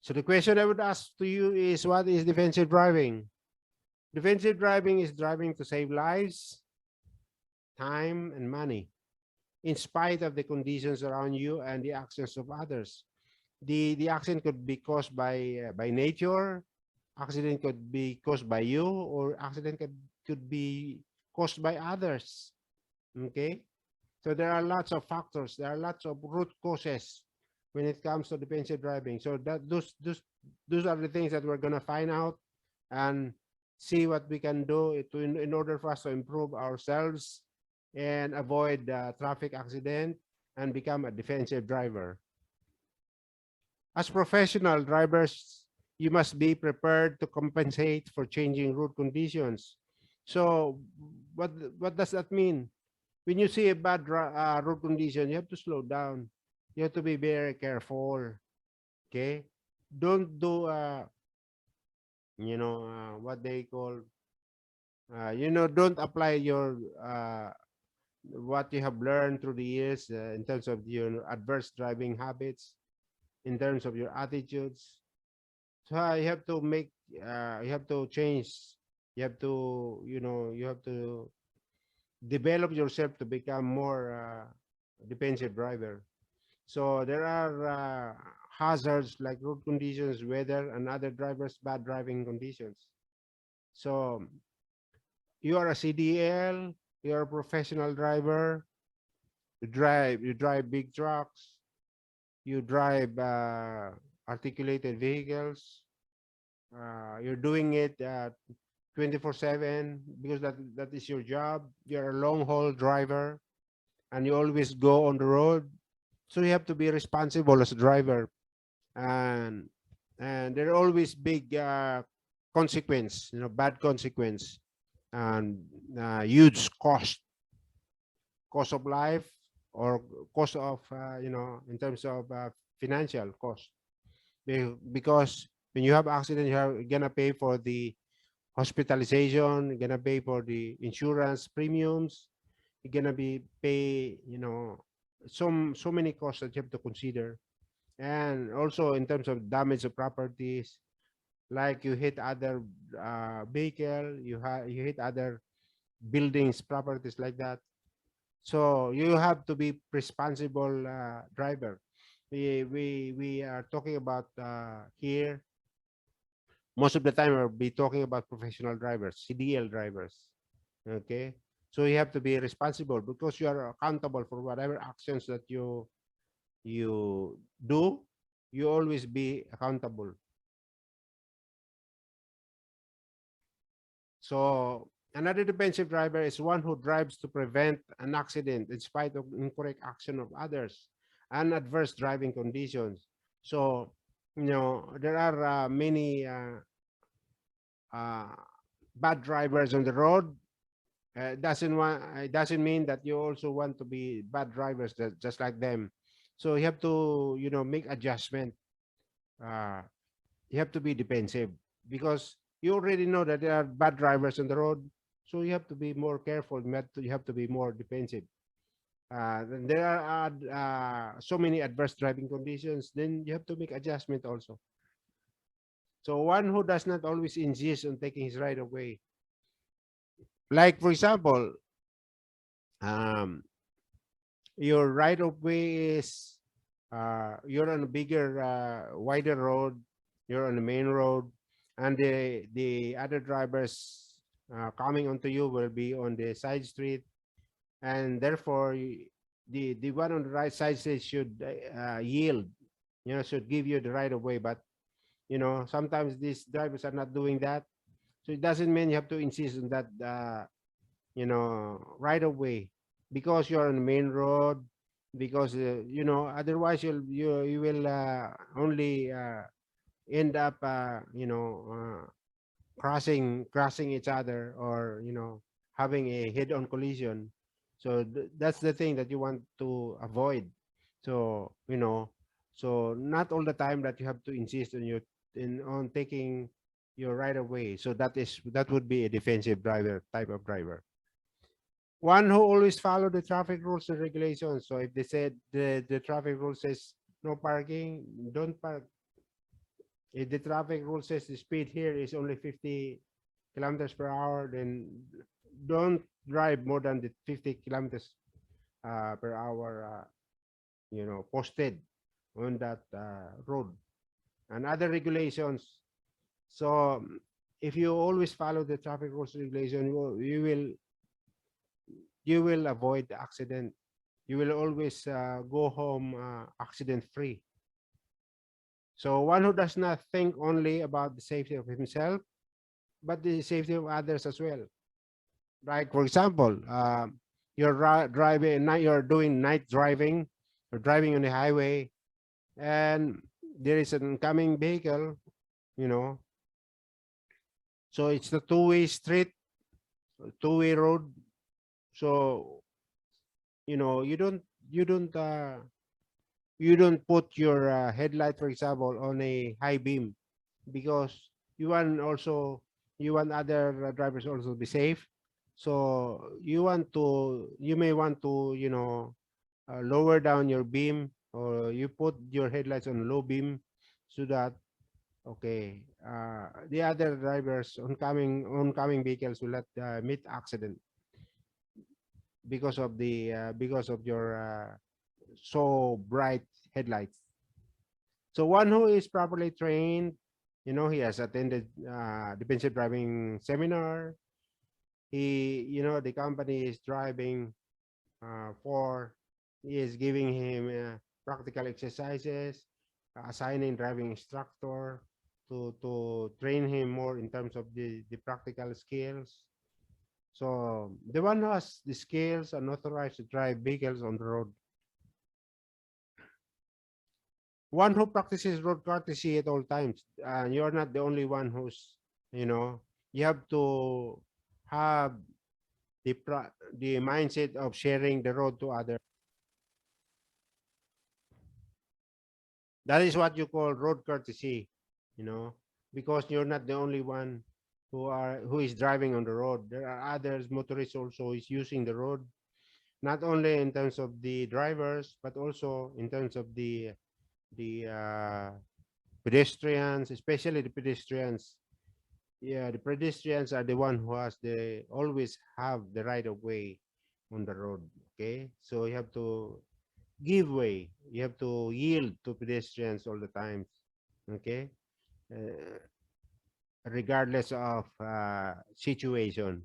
So the question I would ask to you is, what is defensive driving? Defensive driving is driving to save lives, time, and money, in spite of the conditions around you and the actions of others. The accident could be caused by nature, accident could be caused by you, or accident could be caused by others. Okay? So there are lots of factors, there are lots of root causes when it comes to defensive driving. So that those are the things that we're gonna find out and see what we can do in order for us to improve ourselves and avoid traffic accident and become a defensive driver. As professional drivers, you must be prepared to compensate for changing road conditions. So what does that mean? When you see a bad road condition, you have to slow down. You have to be very careful. Okay, don't do what they call don't apply your what you have learned through the years in terms of your adverse driving habits, in terms of your attitudes. So you have to make you have to change. You have to you have to develop yourself to become more defensive driver. So there are hazards like road conditions, weather, and other drivers' bad driving conditions. So you are a CDL, you are a professional driver, you drive big trucks, you drive articulated vehicles, you're doing it 24/7 because that is your job. You're a long haul driver and you always go on the road. So you have to be responsible as a driver, and there are always big consequence, bad consequence, and huge cost of life, or cost of in terms of financial cost. Because when you have accident, you're gonna pay for the hospitalization, you're gonna pay for the insurance premiums, you're gonna be pay so many costs that you have to consider. And also in terms of damage of properties, like you hit other vehicle, you hit other buildings, properties like that. So you have to be responsible driver. We are talking about here, most of the time we'll be talking about professional drivers, CDL drivers. Okay, so you have to be responsible because you are accountable for whatever actions that you do. You always be accountable. So another defensive driver is one who drives to prevent an accident in spite of incorrect action of others and adverse driving conditions. So there are many uh, bad drivers on the road. It doesn't mean that you also want to be bad drivers just like them. So you have to make adjustment. Uh, you have to be defensive because you already know that there are bad drivers on the road. So you have to be more careful. You have to be more defensive. There are so many adverse driving conditions. Then you have to make adjustment also. So one who does not always insist on taking his right of way. Like for example, um, your right of way is you're on a bigger, wider road. You're on the main road, and the other drivers coming onto you will be on the side street, and therefore the one on the right side street should yield. Should give you the right of way, but sometimes these drivers are not doing that. So it doesn't mean you have to insist on that right of way because you're on the main road, because otherwise you will only end up crossing each other, or having a head-on collision. So that's the thing that you want to avoid. So so not all the time that you have to insist on taking your right of way. So that would be a defensive driver type of driver. One who always follow the traffic rules and regulations. So if they said the traffic rule says no parking, don't park If the traffic rule says the speed here is only 50 kilometers per hour, then don't drive more than the 50 kilometers per hour, posted on that road, and other regulations. So if you always follow the traffic rules regulation, you will avoid the accident. You will always go home accident free. So one who does not think only about the safety of himself, but the safety of others as well. Like for example, you're driving night, you're doing night driving, you're driving on the highway, and there is an incoming vehicle, you know. So it's the two-way street, two-way road. So you don't put your headlight, for example, on a high beam, because you want also you want other drivers also be safe. So you may want to lower down your beam, or you put your headlights on low beam, so that okay, the other drivers, oncoming vehicles will not meet accident because of your so bright headlights. So one who is properly trained, he has attended defensive driving seminar. The company is driving for, he is giving him practical exercises, assigning driving instructor to train him more in terms of the practical skills. So the one who has the skills and authorized to drive vehicles on the road, one who practices road courtesy at all times. And you're not the only one who's, you know, you have to have the mindset of sharing the road to others. That is what you call road courtesy, you know, because you're not the only one who is driving on the road. There are others motorists also is using the road, not only in terms of the drivers, but also in terms of the pedestrians, especially the pedestrians. Yeah, the pedestrians are the one who has the always have the right of way on the road. Okay, so you have to give way. You have to yield to pedestrians all the time. Okay, uh, regardless of situation.